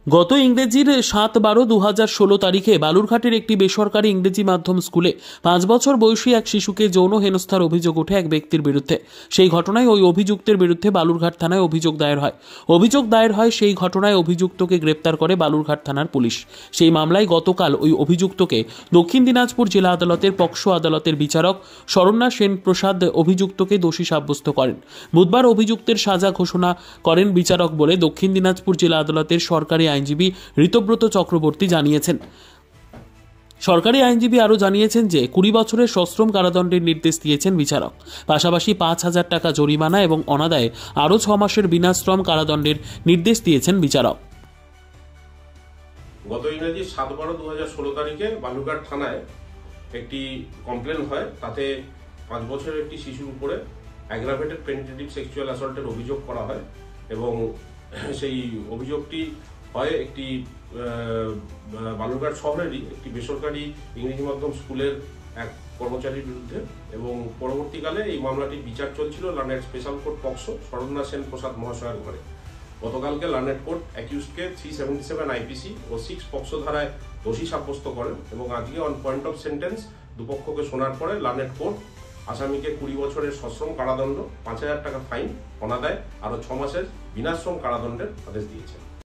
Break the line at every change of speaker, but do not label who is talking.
গত ইংরেজির ৭/১২/২০১৬ তারিখে বালুরঘাটের একটি বেসরকারি ইংরেজি মাধ্যম স্কুলে ৫ বছর বয়সী এক শিশুকে যৌন হেনস্থার অভিযোগ ওঠে এক ব্যক্তির বিরুদ্ধে। সেই ঘটনায় ওই অভিযুক্তের বিরুদ্ধে বালুরঘাট থানায় অভিযোগ দায়ের হয়। সেই ঘটনায় অভিযুক্তকে গ্রেপ্তার করে বালুরঘাট থানার পুলিশ। সেই মামলায় গতকাল ওই অভিযুক্তকে দক্ষিণ দিনাজপুর জেলা আদালতের পক্সো আদালতের বিচারক শরণ্যা সেন প্রসাদ অভিযুক্তকে দোষী সাব্যস্ত করেন। বুধবার অভিযুক্তের সাজা ঘোষণা করেন বিচারক বলে দক্ষিণ দিনাজপুর জেলা আদালতের সরকারি আইনজীবী ঋতব্রত চক্রবর্তী জানিয়েছেন। সরকারি আইনজীবী আরও জানিয়েছেন যে ২০ বছরের সশ্রম কারাদণ্ডের নির্দেশ দিয়েছেন বিচারক। পাশাপাশি ৫,০০০ টাকা জরিমানা এবং অনাদায়ে আরও ৬ মাসের বিনাশ্রম কারাদণ্ডের নির্দেশ দিয়েছেন বিচারক।
গত ইংরেজি ৭/১২/২০১৬ তারিখে বালুরঘাট থানায় একটি কমপ্লেন হয়। তাতে ৫ বছরের একটি শিশুর উপরে অ্যাগ্রাভেটেড পেনিট্রেটিভ সেক্সুয়াল অ্যাসল্টের অভিযোগ করা হয় এবং সেই অভিযোগটি হয় একটি বালুরঘাট শহরেরই একটি বেসরকারি ইংরেজি মাধ্যম স্কুলের এক কর্মচারীর বিরুদ্ধে এবং পরবর্তীকালে এই মামলাটির বিচার চলছিল learned special court POCSO Saranya Sen Prasad মহাশয়ের ঘরে। গতকালকে লার্নেড কোর্ট অ্যাকিউজডকে 377 আইপিসি ও 6 পক্সো ধারায় দোষী সাব্যস্ত করেন এবং আজকে অন পয়েন্ট অফ সেন্টেন্স দুপক্ষকে শোনার পরে লার্নেড কোর্ট আসামিকে ২০ বছরের সশ্রম কারাদণ্ড, ৫,০০০ টাকা ফাইন, অনাদায় আরও ৬ মাসের বিনাশ্রম কারাদণ্ডের আদেশ দিয়েছেন।